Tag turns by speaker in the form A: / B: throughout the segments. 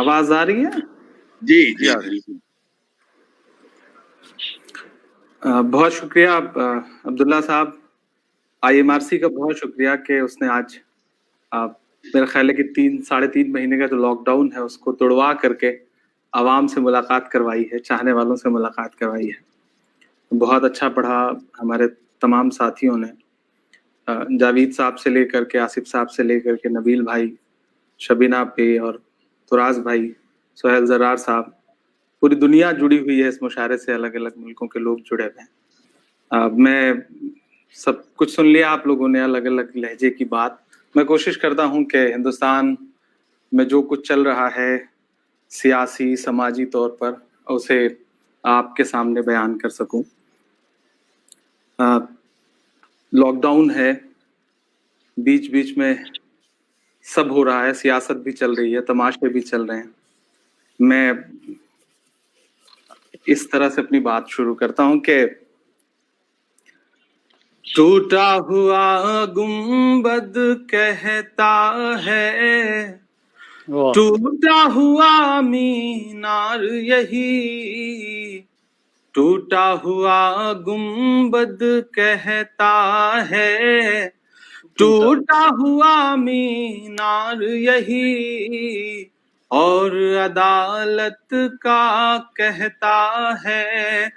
A: آواز آ رہی ہے؟
B: جی جی بالکل.
A: بہت شکریہ عبداللہ صاحب. IMRC کا بہت شکریہ کہ اس نے آج میرا خیال ہے کہ 3.5 مہینے کا جو لاک ڈاؤن ہے اس کو توڑوا کر کے عوام سے ملاقات کروائی ہے، چاہنے والوں سے ملاقات کروائی ہے. بہت اچھا پڑھا ہمارے تمام ساتھیوں نے، جاوید صاحب سے لے کر کے، آصف صاحب سے لے کر کے، نبیل بھائی، شبینہ پہ اور فراز بھائی، سہیل زرار صاحب. پوری دنیا جڑی ہوئی ہے اس مشاعرے سے، الگ الگ ملکوں کے لوگ جڑے ہوئے ہیں. میں سب کچھ سن لیا آپ لوگوں نے، الگ الگ لہجے کی بات. میں کوشش کرتا ہوں کہ ہندوستان میں جو کچھ چل رہا ہے سیاسی سماجی طور پر اسے آپ کے سامنے بیان کر سکوں. لاک ڈاؤن ہے، بیچ بیچ میں سب ہو رہا ہے، سیاست بھی چل رہی ہے، تماشے بھی چل رہے ہیں. میں اس طرح سے اپنی بات شروع کرتا ہوں کہ ٹوٹا ہوا گنبد کہتا ہے، ٹوٹا ہوا مینار یہی، ٹوٹا ہوا گنبد کہتا ہے، ٹوٹا ہوا مینار یہی، اور عدالت کا کہتا ہے،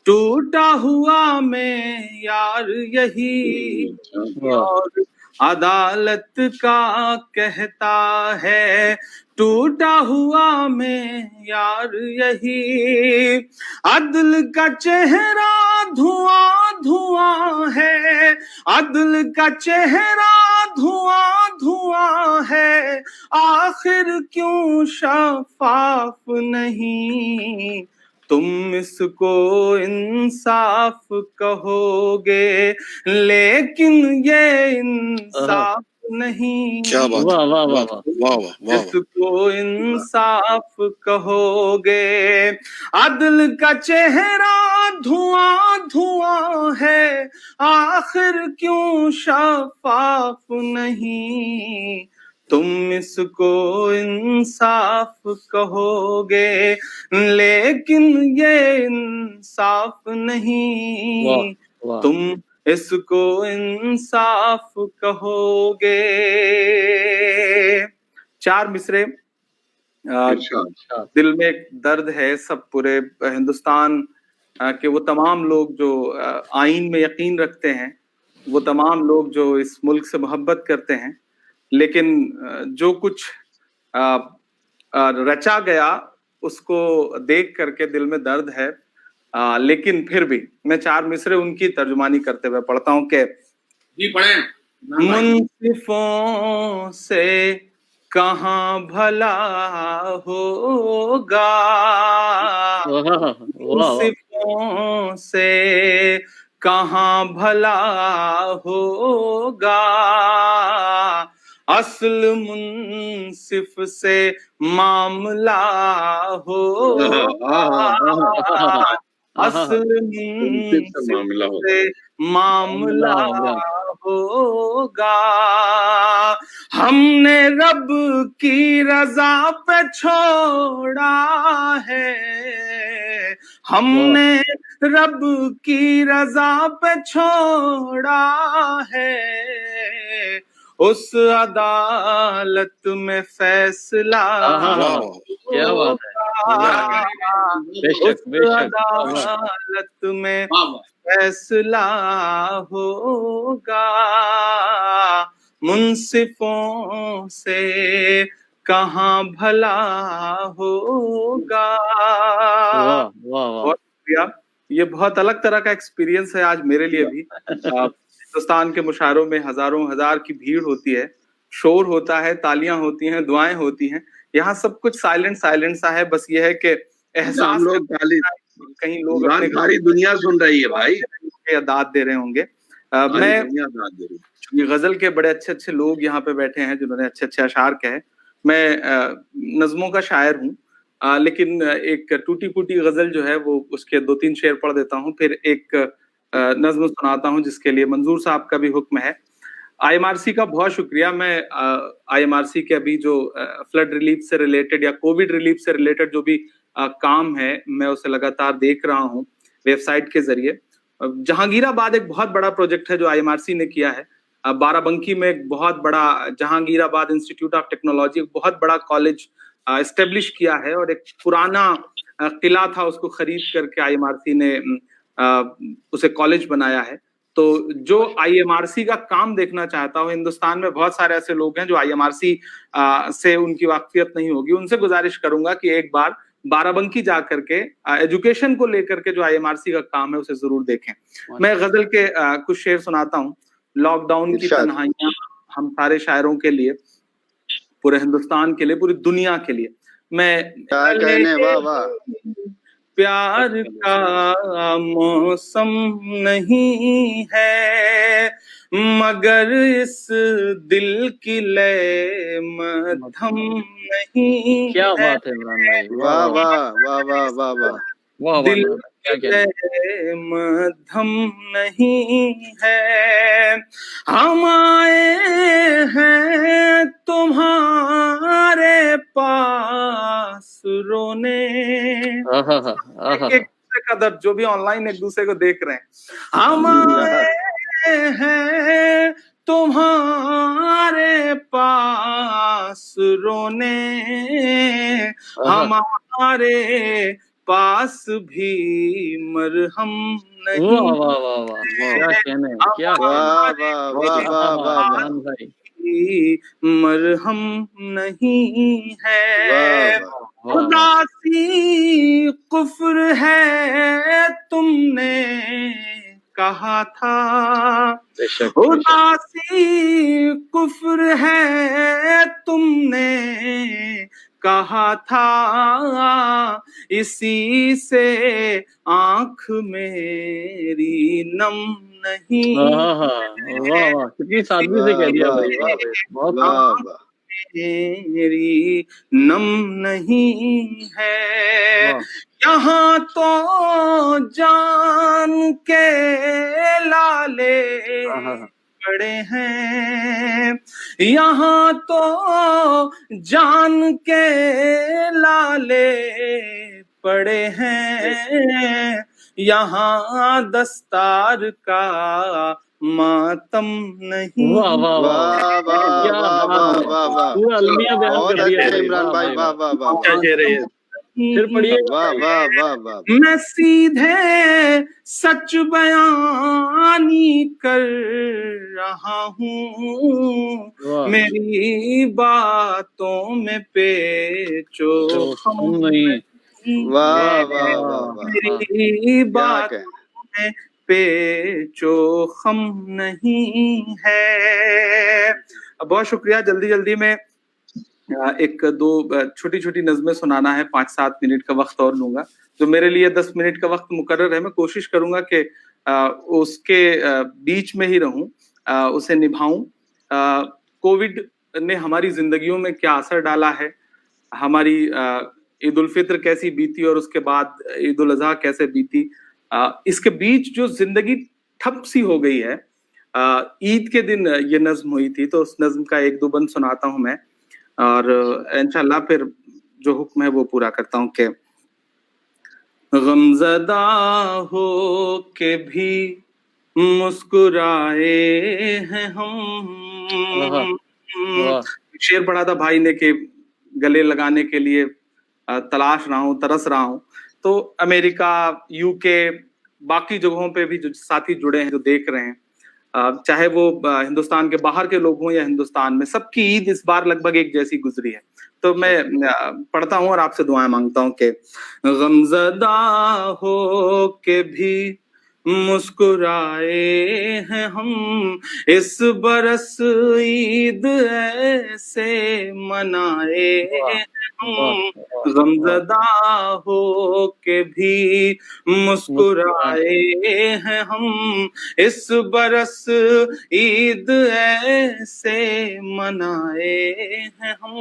A: ٹوٹا ہوا معیار یہی، اور عدالت کا کہتا ہے، ٹوٹا ہوا معیار یہی. عدل کا چہرہ دھواں دھواں ہے، عدل کا چہرہ دھواں دھواں ہے، آخر کیوں شفاف نہیں؟ تم اس کو انصاف کہو گے لیکن یہ انصاف نہیں. اس کو انصاف کہو گے. عدل کا چہرہ دھواں دھواں ہے، آخر کیوں شفاف نہیں؟ تم اس کو انصاف کہو گے لیکن یہ انصاف نہیں. تم اس کو انصاف کہو گے. 4 مصرے دل میں ایک درد ہے سب پورے ہندوستان کہ وہ تمام لوگ جو آئین میں یقین رکھتے ہیں، وہ تمام لوگ جو اس ملک سے محبت کرتے ہیں، لیکن جو کچھ رچا گیا اس کو دیکھ کر کے دل میں درد ہے. لیکن پھر بھی میں 4 مصرے ان کی ترجمانی کرتے ہوئے پڑھتا ہوں کہ
B: جی پڑھیں.
A: منصفوں سے کہاں بھلا ہوگا، منصفوں سے کہاں بھلا ہوگا، اصل منصف سے معاملہ ہوگا، اصل منصف سے معاملہ ہوگا. ہم نے رب کی رضا پہ چھوڑا ہے، ہم نے رب کی رضا پہ چھوڑا ہے، اس عدالت میں فیصلہ اس عدالت میں فیصلہ ہوگا. منصفوں سے کہاں بھلا ہوگا. بہت شکریہ. یہ بہت الگ طرح کا ایکسپیرینس ہے آج میرے لیے بھی. ہندوستان کے مشاعروں میں ہزاروں ہزار کی بھیڑ ہوتی ہے، شور ہوتا ہے، تالیاں ہوتی ہیں، دعائیں ہوتی ہیں. یہاں سب کچھ سائلنٹ سا ہے. بس یہ ہے کہ احساس کہیں لوگ
B: ساری دنیا سن رہی ہے بھائی،
A: داد دے رہے ہوں گے. میں غزل کے بڑے اچھے اچھے لوگ یہاں پہ بیٹھے ہیں جنہوں نے اچھے اچھے اشعار کہے. میں نظموں کا شاعر ہوں، لیکن ایک ٹوٹی پھوٹی غزل جو ہے وہ اس کے 2-3 شعر پڑھ دیتا ہوں، پھر ایک نظم سناتا ہوں جس کے لیے منظور صاحب کا بھی حکم ہے. IMRC का बहुत शुक्रिया. मैं IMRC के अभी जो फ्लड रिलीफ से रिलेटेड या कोविड रिलीफ से रिलेटेड जो भी काम है, मैं उसे लगातार देख रहा हूँ वेबसाइट के जरिए. जहांगीराबाद एक बहुत बड़ा प्रोजेक्ट है जो IMRC ने किया है. बाराबंकी में एक बहुत बड़ा जहांगीराबाद इंस्टीट्यूट ऑफ टेक्नोलॉजी, एक बहुत बड़ा कॉलेज एस्टेब्लिश किया है, और एक पुराना किला था, उसको खरीद करके IMRC ने उसे कॉलेज बनाया है. तो जो IMRC का काम देखना चाहता हो, हिंदुस्तान में बहुत सारे ऐसे लोग हैं जो IMRC से उनकी वाकफियत नहीं होगी, उनसे गुजारिश करूंगा कि एक बार बाराबंकी जा करके एजुकेशन को लेकर के जो IMRC का काम है उसे जरूर देखें. मैं गजल के कुछ शेर सुनाता हूँ. लॉकडाउन की तन्हाइयां हम सारे शायरों के लिए, पूरे हिंदुस्तान के लिए, पूरी दुनिया के लिए. मैं
C: वाह वाह.
A: प्यार का मौसम नहीं है मगर इस दिल की लय मध्यम नहीं.
D: क्या बात है इमरान भाई,
C: वाह वाह वाह वाह वाह वाह.
A: दिल की लय मध्यम नहीं है. हम आए हैं तुम्हारे पास रोने. एक दूसरे का दर्द, जो भी ऑनलाइन एक दूसरे को देख रहे हैं, हम आए हैं तुम्हारे पास रोने. हमारे पास भी मरहम नहीं.
D: वाह वाह वाह वाह, क्या कहने, क्या
C: वाह वाह वाह वाह वाह
D: इमरान भाई,
A: मरहम नहीं है. उदासी कुफ्र है तुमने कहा था. उदासी कुफ्र है तुमने कहा था. इसी से आंख मेरी नम नहीं.
D: वाह वाह, कितनी सादगी से कह दिया भाई, बहुत
A: मेरी नम नहीं है. यहाँ तो जान के लाले पड़े हैं. यहाँ तो जान के लाले पड़े हैं. यहाँ दस्तार का मातम नहीं.
D: वाह वाह
C: वाह वाह वाह वाह वाह.
D: पूरा अलमिया बयान
C: बहुत
D: कर दिया
C: अच्छे इमरान भाई, वाह वाह वाह.
D: क्या कह रहे हैं, फिर पढ़िए.
C: वाह वाह वाह वाह.
A: मैं सीधे सच बयानी कर रहा हूँ. मेरी बातों में पेचो हम नहीं.
C: वाह वाह वाह.
A: मेरी बातों में पेचो हम नहीं है. बहुत शुक्रिया. जल्दी जल्दी में एक दो छोटी छोटी नज़में सुनाना है. 5-7 मिनट का वक्त और लूंगा. जो मेरे लिए 10 मिनट का वक्त मुकर्रर है, मैं कोशिश करूंगा कि उसके बीच में ही रहूं, उसे निभाऊं. कोविड ने हमारी जिंदगियों में क्या असर डाला है, हमारी ईद उल फित्र कैसी बीती और उसके बाद ईद उल अजहा कैसे बीती, इसके बीच जो जिंदगी ठप सी हो गई है. ईद के दिन ये नज्म हुई थी, तो उस नज्म का एक दो बंद सुनाता हूं मैं, और इंशाल्लाह फिर जो हुक्म है वो पूरा करता हूं कि गमज़दा हो के भी मुस्कुराए हैं हम. शेर पढ़ा था भाई ने कि गले लगाने के लिए तलाश रहा हूं, तरस रहा हूं. तो अमेरिका, यूके, बाकी जगहों पे भी जो साथी जुड़े हैं, जो देख रहे हैं, चाहे वो हिंदुस्तान के बाहर के लोग हों या हिंदुस्तान में, सबकी ईद इस बार लगभग एक जैसी गुजरी है. तो मैं पढ़ता हूँ और आपसे दुआएं मांगता हूँ कि गमज़दा हो के भी मुस्कुराए हैं हम, इस बरस ईद ऐसे मनाए हैं हम. गमज़दा हो के भी मुस्कुराए हैं हम, इस बरस ईद ऐसे मनाए हैं हम.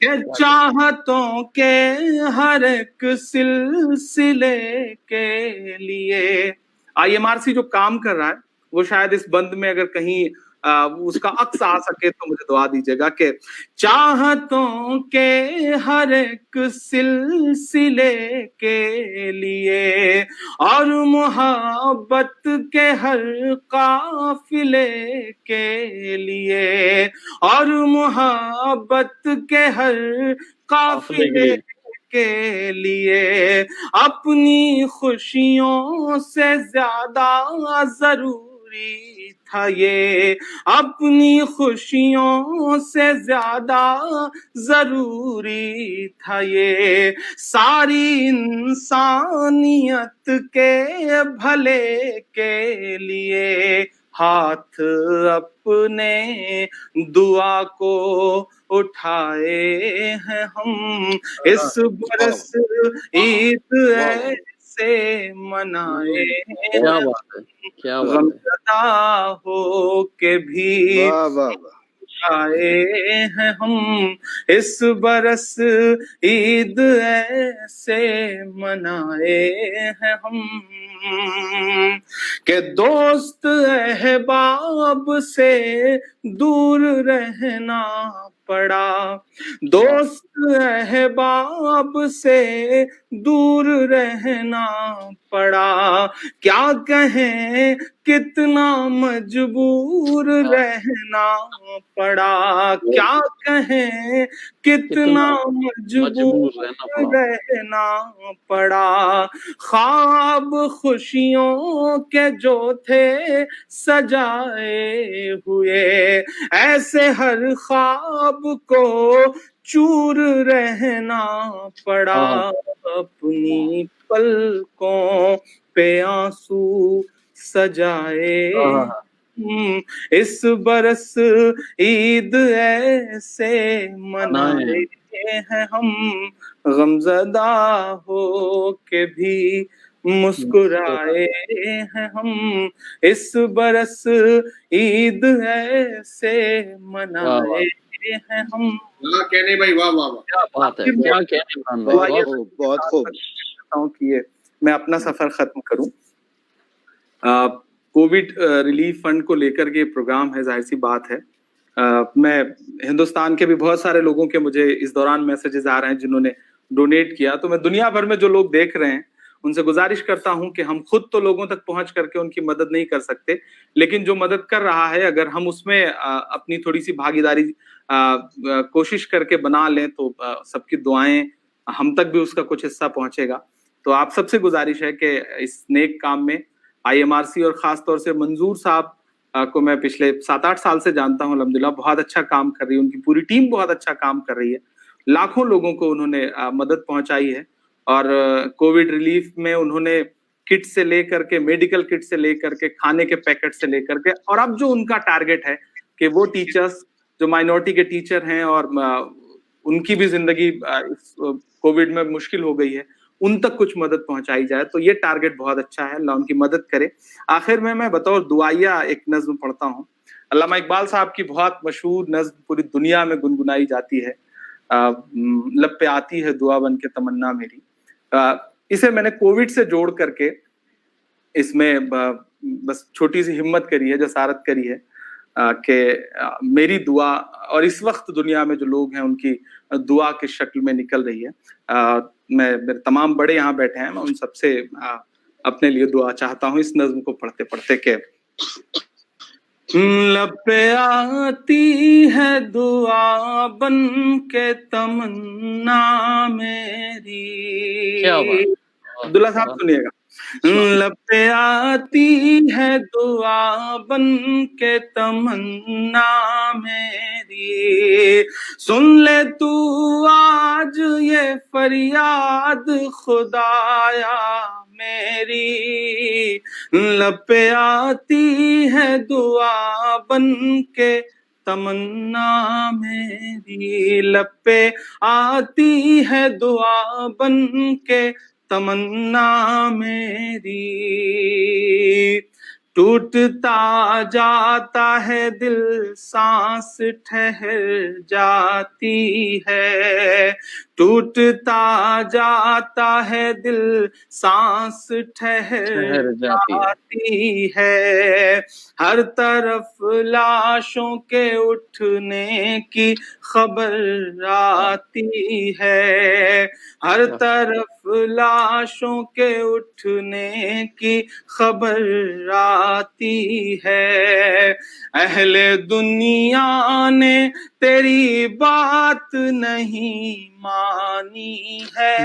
A: के चाहतों के हर एक सिलसिले के लिए IMRC जो काम कर रहा है वो शायद इस बंद में अगर कहीं उसका अक्स आ सके तो मुझे दुआ दीजिएगा कि चाहतों के हर एक सिलसिले के लिए और मोहब्बत के हर काफिले के लिए और मोहब्बत के हर काफिले के लिए अपनी खुशियों से ज्यादा जरूरी था ये, अपनी खुशियों से ज्यादा जरूरी था ये, सारी इंसानियत के भले के लिए हाथ अपने दुआ को उठाए हैं हम, इस बरस ईद ऐसे मनाए
D: क्या बात है, क्या बात है।
A: गमज़दा हो के भी
C: वाह वाह वाह
A: आए हैं हम, इस बरस ईद ऐसे मनाए हैं हम कि दोस्त अहबाब से दूर रहना पड़ा, दोस्त अहबाब से दूर रहना पड़ा, क्या कहें कितना मजबूर रहना पड़ा, क्या कहें कितना मजबूर रहना पड़ा, ख्वाब खुशियों के जो थे सजाए हुए, ऐसे हर ख्वाब को चूर रहना पड़ा, अपनी पलकों पे आंसू सजाए इस बरस ईद ऐसे मनाए हैं हम, गमज़दा हो के भी मुस्कुराए हैं हम, इस बरस ईद ऐसे मनाए हैं हम।
B: वाह कहने भाई, वाह वाह वाह,
D: क्या बात है, क्या कहने इमरान भाई,
C: बहुत खूब बहुत खूब।
A: कि मैं अपना सफर खत्म करूं। कोविड रिलीफ फंड को लेकर के प्रोग्राम है, जाहिर सी बात है। मैं हिंदुस्तान के भी बहुत सारे लोगों के मुझे इस दौरान मैसेजेस आ रहे हैं जिन्होंने डोनेट किया, तो मैं दुनिया भर में जो लोग देख रहे हैं उनसे गुजारिश करता हूं कि हम खुद तो लोगों तक पहुंच करके उनकी मदद नहीं कर सकते, लेकिन जो मदद कर रहा है अगर हम उसमें अपनी थोड़ी सी भागीदारी कोशिश करके बना लें तो सबकी दुआएं हम तक भी उसका कुछ हिस्सा पहुंचेगा। तो आप सबसे गुजारिश है कि इस नेक काम में IMRC और खास तौर से मंजूर साहब को मैं पिछले 7-8 साल से जानता हूं, अल्हम्दुलिल्लाह बहुत अच्छा काम कर रही है, उनकी पूरी टीम बहुत अच्छा काम कर रही है, लाखों लोगों को उन्होंने मदद पहुंचाई है और कोविड रिलीफ में उन्होंने किट से लेकर के, मेडिकल किट से लेकर के, खाने के पैकेट से लेकर के, और अब जो उनका टारगेट है कि वो टीचर्स जो माइनॉरिटी के टीचर हैं और उनकी भी जिंदगी कोविड में मुश्किल हो गई है, उन तक कुछ मदद पहुंचाई जाए, तो ये टारगेट बहुत अच्छा है, अल्लाह उनकी मदद करे। आखिर में मैं बतौर दुआया एक नज्म पढ़ता हूँ, अल्लामा इकबाल साहब की बहुत मशहूर नज्म पूरी दुनिया में गुनगुनाई जाती है, लब पे आती है दुआ बन के तमन्ना मेरी। इसे मैंने कोविड से जोड़ करके इसमें बस छोटी सी हिम्मत करी है, जसारत करी है कि मेरी दुआ और इस वक्त दुनिया में जो लोग हैं उनकी दुआ की शक्ल में निकल रही है। मैं मेरे तमाम बड़े यहाँ बैठे हैं, मैं उन सबसे अपने लिए दुआ चाहता हूँ इस नज्म को पढ़ते पढ़ते के लब पे आती है दुआ बन के तमन्ना मेरी। अब्दुल्ला साहब सुनिएगा, लब पे आती है दुआ बन के तमन्ना मेरी, सुन ले तू आज ये फरियाद खुदाया मेरी, लब पे आती है दुआ बन के तमन्ना मेरी, लब पे आती है दुआ बन के तमन्ना मेरी, टूटता जाता है दिल सांस ठहर जाती है, ٹوٹتا جاتا ہے دل سانس ٹھہر جاتی ہے ہر طرف لاشوں کے اٹھنے کی خبر آتی ہے ہر طرف لاشوں کے اٹھنے کی خبر آتی ہے اہل دنیا نے تیری بات نہیں مانی ہے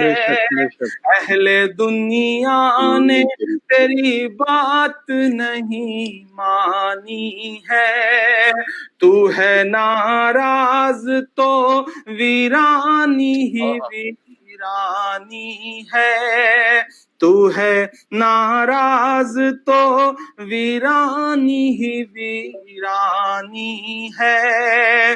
A: اہل دنیا نے تیری بات نہیں مانی ہے تو ہے ناراض تو ویرانی ہی ویرانی ہے تو ہے ناراض تو ویرانی ہی ویرانی ہے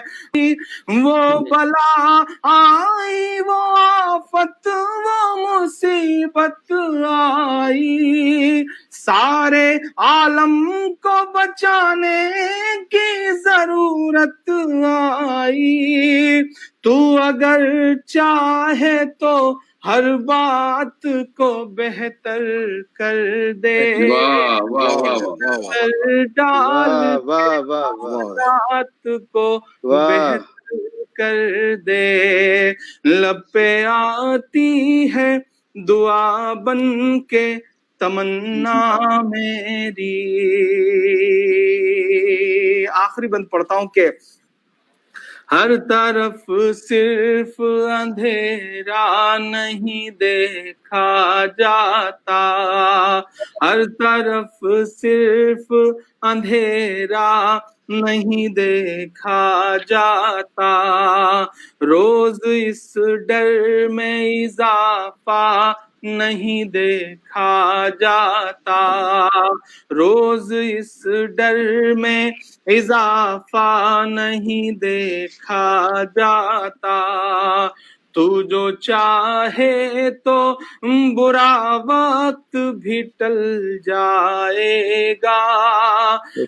A: وہ بلا آئی وہ آفت وہ مصیبت آئی سارے عالم کو بچانے کی ضرورت آئی تو اگر چاہے تو ہر بات کو بہتر کر دے
B: واہ واہ واہ واہ
A: ڈال
C: واہ واہ واہ
A: بات کو
C: واہ
A: بہتر کر دے لب پہ آتی ہے دعا بن کے تمنا میری آخری بند پڑھتا ہوں کہ ہر طرف صرف اندھیرا نہیں دیکھا جاتا ہر طرف صرف اندھیرا نہیں دیکھا جاتا روز اس ڈر میں اضافہ نہیں دیکھا جاتا روز اس ڈر میں اضافہ نہیں دیکھا جاتا تو جو چاہے تو برا وقت بھی ٹل جائے گا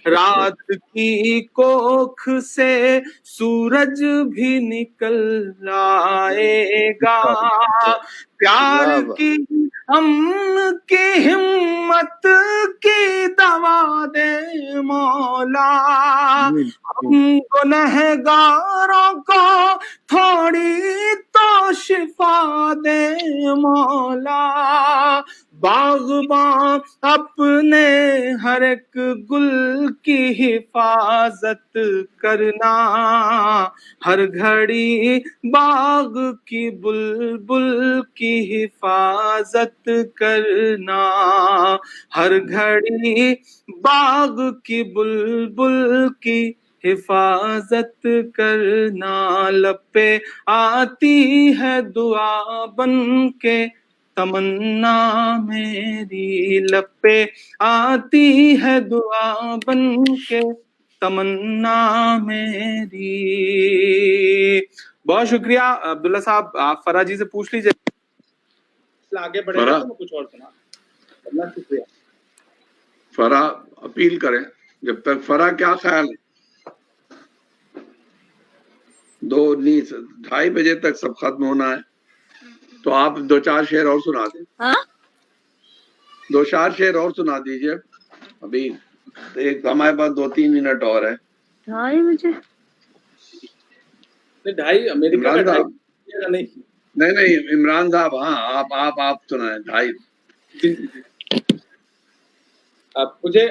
A: رات کی کوکھ سے سورج بھی نکل آئے گا پیار کی امن کی ہمت کی دوا دے مولا ہم گنہگاروں کو تھوڑی تو شفا دے مولا باغباں اپنے ہر ایک گل کی حفاظت کرنا ہر گھڑی باغ کی بلبل کی حفاظت کرنا ہر گھڑی باغ کی بلبل کی حفاظت کرنا لب پہ آتی ہے دعا بن کے تمنا میری لب پہ آتی ہے دعا بن کے تمنا میری بہت شکریہ عبداللہ صاحب آپ فرا جی سے پوچھ لیجیے آگے بڑھے گا تو میں کچھ اور سنا اللہ شکریہ
B: فرا اپیل کریں جب تک فرا کیا خیال ہے 2:30 بجے تک سب ختم ہونا ہے تو آپ 2-4 شعر اور سنا دیں 2-4 شعر اور سنا دیجئے ابھی ایک ہمارے پاس 2-3 منٹ اور ہے
E: 2:30 بجے
A: 2:30 امریکہ کا 2:30
B: نہیں عمران صاحب ہاں آپ سنائیں 2:30
A: مجھے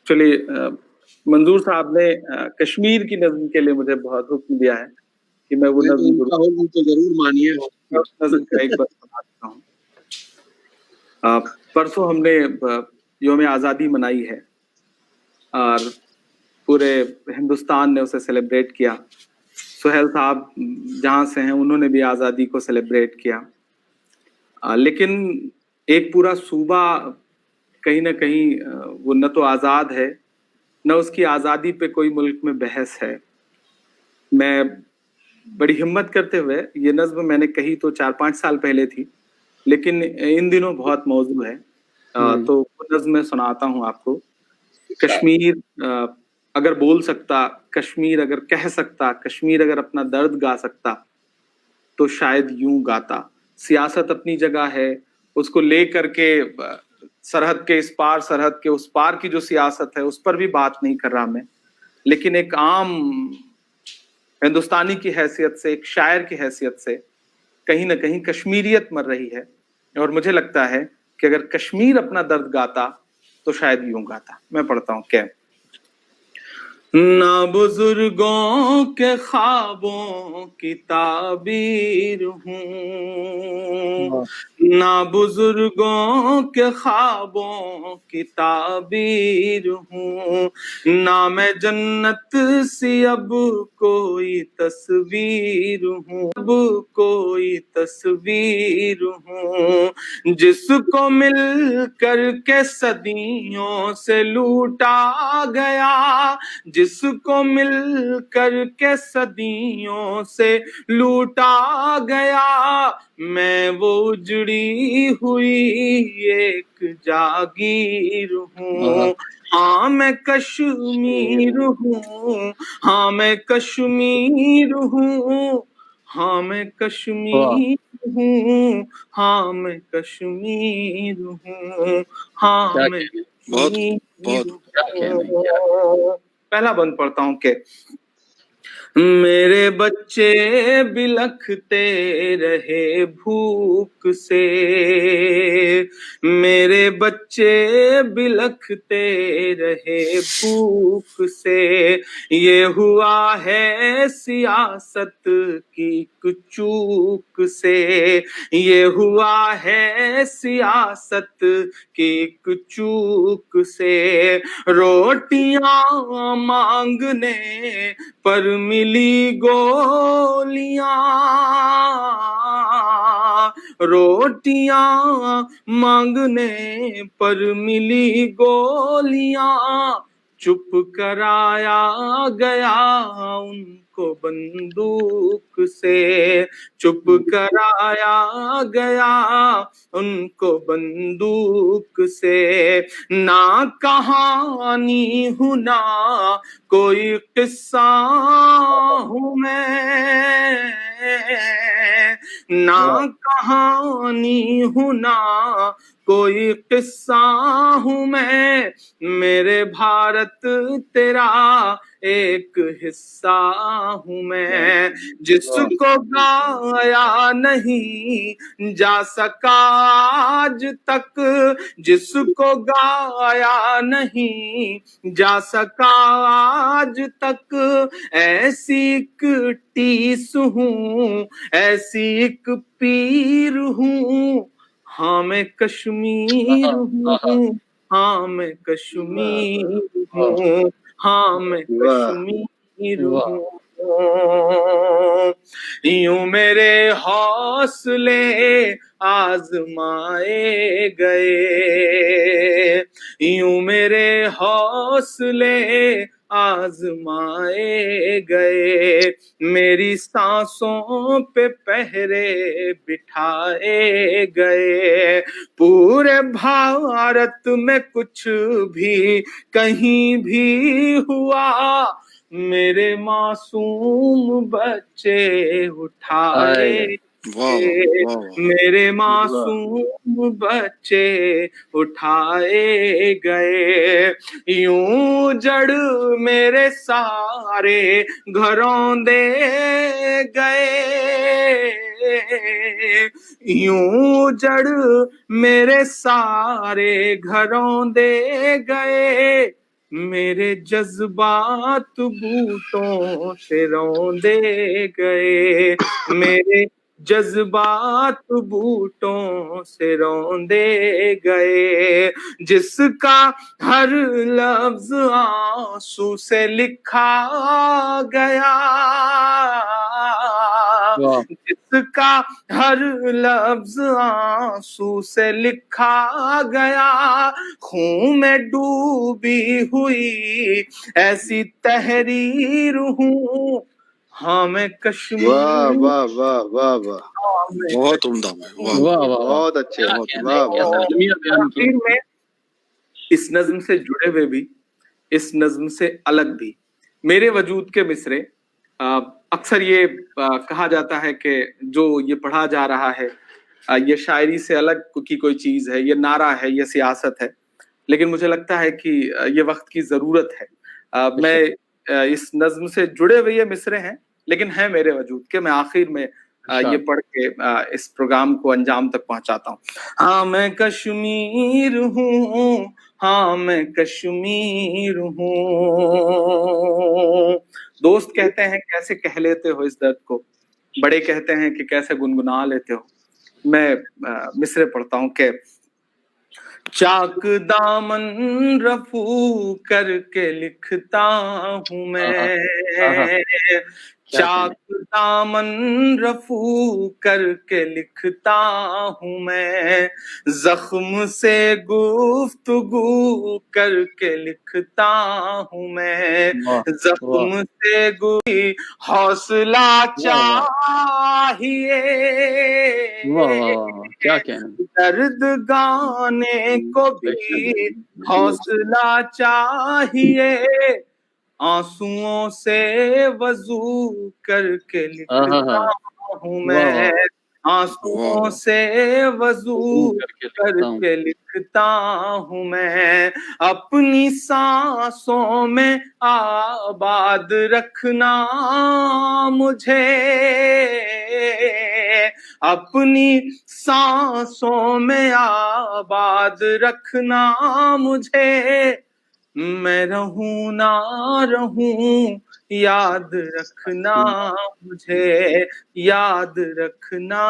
A: چلیے منظور صاحب نے کشمیر کی نظم کے لیے مجھے بہت حکم دیا ہے کہ میں وہ نظم
B: تو ضرور مانیے
A: نظم کا ایک بار سنا دیتا ہوں پرسوں ہم نے یوم آزادی منائی ہے اور پورے ہندوستان نے اسے سیلیبریٹ کیا سہیل صاحب جہاں سے ہیں انہوں نے بھی آزادی کو سیلیبریٹ کیا لیکن ایک پورا صوبہ کہیں نہ کہیں وہ نہ تو آزاد ہے نہ اس کی آزادی پہ کوئی ملک میں بحث ہے میں بڑی ہمت کرتے ہوئے یہ نظم میں نے کہی تو 4-5 سال پہلے تھی لیکن ان دنوں بہت موضوع ہے تو وہ نظم میں سناتا ہوں آپ کو کشمیر اگر بول سکتا کشمیر اگر کہہ سکتا کشمیر اگر اپنا درد گا سکتا तो शायद यूं गाता। सियासत अपनी जगह है, उसको ले करके सरहद के इस पार सरहद के उस पार की जो सियासत है उस पर भी बात नहीं कर रहा मैं, लेकिन एक आम हिंदुस्तानी की हैसियत से, एक शायर की हैसियत से कहीं ना कहीं कश्मीरियत मर रही है। और मुझे लगता है कि अगर कश्मीर अपना दर्द गाता तो शायद यूं गाता। मैं पढ़ता हूं क्या। ना बुजुर्गों के ख्वाबों की ताबीर हूँ, ना बुजुर्गों के ख्वाबों की ताबीर हूँ, ना मैं जन्नत सी अब कोई तस्वीर हूँ, अब कोई तस्वीर हूँ, जिसको मिल करके सदियों से लूटा गया, जिसको मिल करके सदियों से लूटा गया, मैं वो उजड़ी हुई एक जागीर हूँ। हाँ मैं कश्मीर हूँ, हाँ मैं कश्मीर हूँ, हाँ मैं कश्मीर हूँ, हाँ मैं कश्मीर हूँ, हाँ मैं कश्मीर हूँ। पहला बंद पढ़ता हूँ के मेरे बच्चे बिलखते रहे भूख से, मेरे बच्चे बिलखते रहे भूख से, ये हुआ है सियासत की चूक से, ये हुआ है सियासत की चूक से, रोटियां मांगने पर मिली गोलियां, रोटियां मांगने पर मिली गोलियां, चुप कराया गया उनको बंदूक से, चुप कराया गया उनको बंदूक से, ना कहानी हूं ना कोई किस्सा हूं मैं, ना कहानी हूं ना कोई किस्सा हूं मैं, मेरे भारत तेरा एक हिस्सा हूं मैं, जिसको गाया नहीं जा सका आज तक, जिसको गाया नहीं जा सका आज तक, ऐसी एक टीस हूँ, ऐसी एक पीर हूँ, हाँ मैं कश्मीर हूँ, हाँ मैं कश्मीर हूँ, हाँ मैं कश्मीर हूँ। यूं मेरे हौसले आजमाए गए, यूं मेरे हौसले आजमाए गए, मेरी सांसों पे पहरे बिठाए गए, पूरे भारत में कुछ भी कहीं भी हुआ, मेरे मासूम बच्चे उठाए, मेरे मासूम बच्चे उठाए गए, यूं जड़ मेरे सारे घरों दे गए, यूं जड़ मेरे सारे घरों दे गए, मेरे जज्बात बूटों से रौंदे गए, मेरे जज्बात बूटों से रौंदे गए, जिसका हर लफ्ज आंसू से लिखा गया, जिसका हर लफ्ज आंसू से लिखा गया, खून में डूबी हुई ऐसी तहरीर हूँ, हाँ मैं कश्मीर,
C: वाह वाह वाह वाह वाह,
A: हाँ मैं
E: बहुत उम्दा है, वाह
D: वाह वाह वाह,
C: बहुत अच्छे, वाह वाह।
A: आखिर में इस नज्म से जुड़े हुए भी, इस नज्म से अलग भी, मेरे वजूद के मिसरे अक्सर ये कहा जाता है कि जो ये पढ़ा जा रहा है ये शायरी से अलग की कोई चीज है, ये नारा है, ये सियासत है, लेकिन मुझे लगता है कि ये वक्त की जरूरत है। मैं इस नज्म से जुड़े हुए ये मिसरे हैं, लेकिन है मेरे वजूद के मैं आखिर में ये पढ़ के इस प्रोग्राम को अंजाम तक पहुंचाता हूँ। हाँ मैं कश्मीर हूँ, हाँ मैं कश्मीर हूँ। दोस्त कहते हैं कैसे कह लेते हो इस दर्द को, बड़े कहते हैं कि कैसे गुनगुना लेते हो। मैं मिसरे पढ़ता हूँ कि चाक दामन रफू करके लिखता हूँ मैं, चाक दामन रफू करके लिखता हूँ मैं, जख्म से गुफ्तगू करके लिखता हूँ मैं, जख्म से हौसला चाहिए,
D: क्या कहना,
A: दर्द गाने को भी हौसला चाहिए, आंसुओं से वजू करके लिखता हूँ मैं, आंसुओं से वजू करके लिखता हूँ मैं, अपनी सांसों में आबाद रखना मुझे, अपनी सांसों में आबाद रखना मुझे, मैं रहूं ना रहूं याद रखना मुझे, याद रखना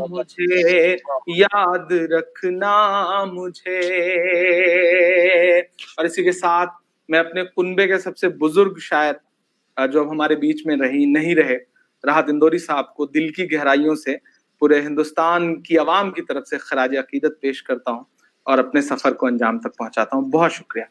A: मुझे, याद रखना मुझे। और इसी के साथ मैं अपने कुनबे के सबसे बुजुर्ग शायर जो अब हमारे बीच में नहीं रहे, राहत इंदौरी साहब को दिल की गहराइयों से पूरे हिंदुस्तान की आवाम की तरफ से खराज अकीदत पेश करता हूँ और अपने सफर को अंजाम तक पहुंचाता हूँ। बहुत शुक्रिया।